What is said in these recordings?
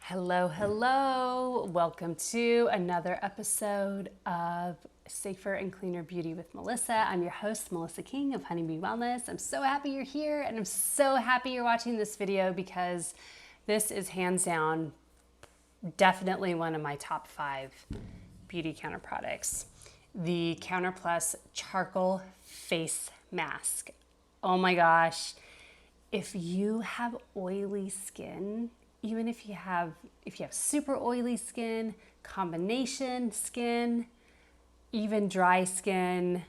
Hello, hello. Welcome to another episode of Safer and Cleaner Beauty with Melissa. I'm your host, Melissa King of Honeybee Wellness. I'm so happy you're here and I'm so happy you're watching this video because this is hands down definitely one of my top 5 Beautycounter products. The Counter Plus Charcoal Face Mask. Oh my gosh. If you have oily skin, even if you have super oily skin, combination skin, even dry skin,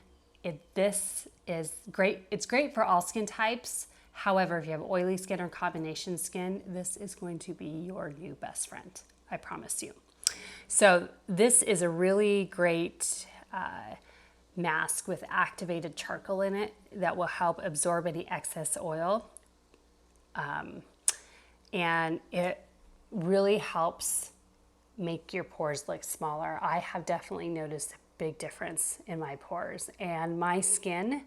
this is great. It's great for all skin types. However, if you have oily skin or combination skin, this is going to be your new best friend. I promise you. So this is a really great mask with activated charcoal in it that will help absorb any excess oil. And it really helps make your pores look smaller. I have definitely noticed a big difference in my pores, and my skin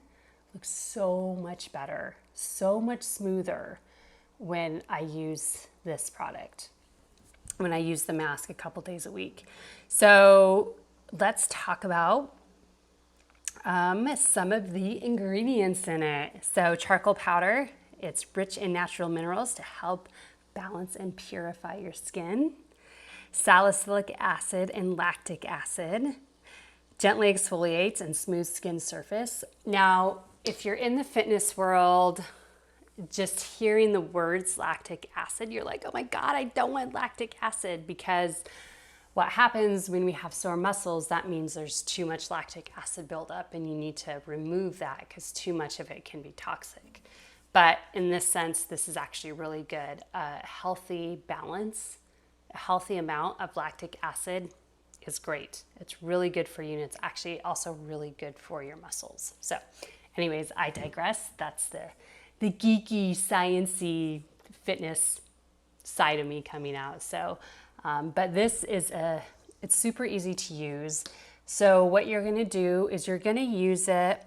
looks so much better, so much smoother when I use this product, when I use the mask a couple days a week. So let's talk about some of the ingredients in it. So charcoal powder, it's rich in natural minerals to help balance and purify your skin. Salicylic acid and lactic acid gently exfoliates and smooths skin surface. Now, if you're in the fitness world, just hearing the words lactic acid, you're like, oh my God, I don't want lactic acid, because what happens when we have sore muscles, that means there's too much lactic acid buildup and you need to remove that because too much of it can be toxic. But in this sense, this is actually really good. A healthy balance, a healthy amount of lactic acid is great. It's really good for you, and it's actually also really good for your muscles. So anyways, I digress. That's the geeky, sciencey fitness side of me coming out. So, but this is it's super easy to use. So what you're gonna do is you're gonna use it,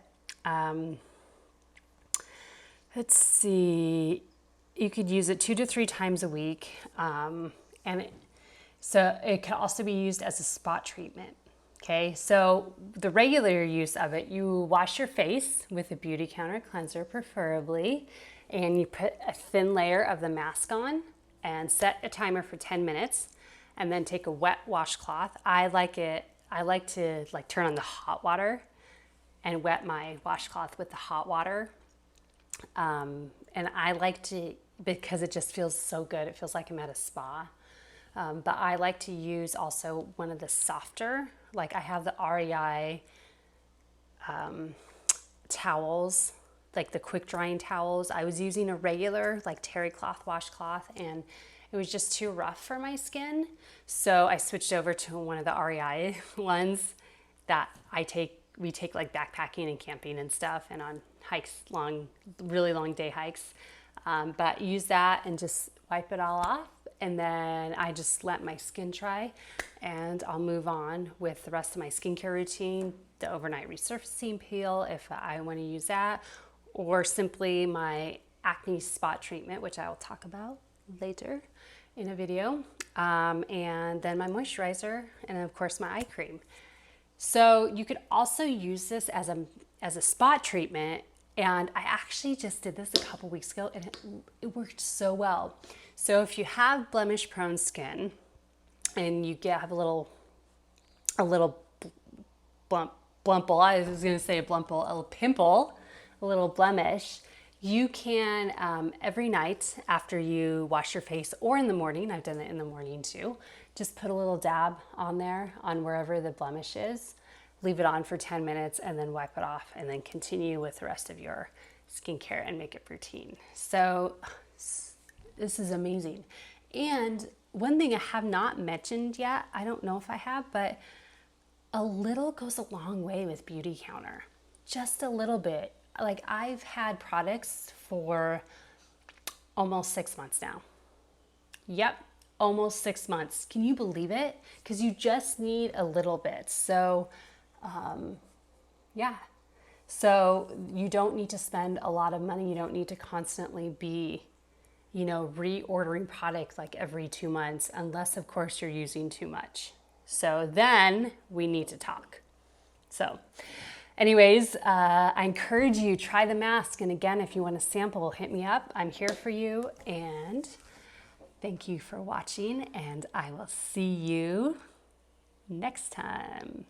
let's see, you could use it 2 to 3 times a week. So it can also be used as a spot treatment. Okay, so the regular use of it, you wash your face with a Beautycounter cleanser preferably, and you put a thin layer of the mask on and set a timer for 10 minutes, and then take a wet washcloth. I like to turn on the hot water and wet my washcloth with the hot water. And I like to, because it just feels so good. It feels like I'm at a spa. But I like to use also one of the softer, like I have the REI towels, like the quick drying towels. I was using a regular like terry cloth washcloth, and it was just too rough for my skin. So I switched over to one of the REI ones that we take like backpacking and camping and stuff, and on hikes, really long day hikes. But use that and just wipe it all off. And then I just let my skin dry, and I'll move on with the rest of my skincare routine, the overnight resurfacing peel if I want to use that, or simply my acne spot treatment, which I will talk about later in a video, and then my moisturizer, and then of course my eye cream. So you could also use this as a spot treatment, and I actually just did this a couple weeks ago, and it worked so well. So if you have blemish prone skin and you have a little blumple, I was going to say a blumple, a little pimple, a little blemish, you can every night after you wash your face, or in the morning, I've done it in the morning too, just put a little dab on there on wherever the blemish is, leave it on for 10 minutes, and then wipe it off, and then continue with the rest of your skincare and makeup routine. So this is amazing. And one thing I have not mentioned yet, I don't know if I have, but a little goes a long way with Beautycounter. Just a little bit. Like, I've had products for almost 6 months now. Yep, almost 6 months. Can you believe it? Because you just need a little bit. So, yeah. So you don't need to spend a lot of money. You don't need to constantly be reordering product like every 2 months, unless of course you're using too much. So then we need to talk. So anyways, I encourage you, try the mask. And again, if you want to sample, hit me up. I'm here for you. And thank you for watching. And I will see you next time.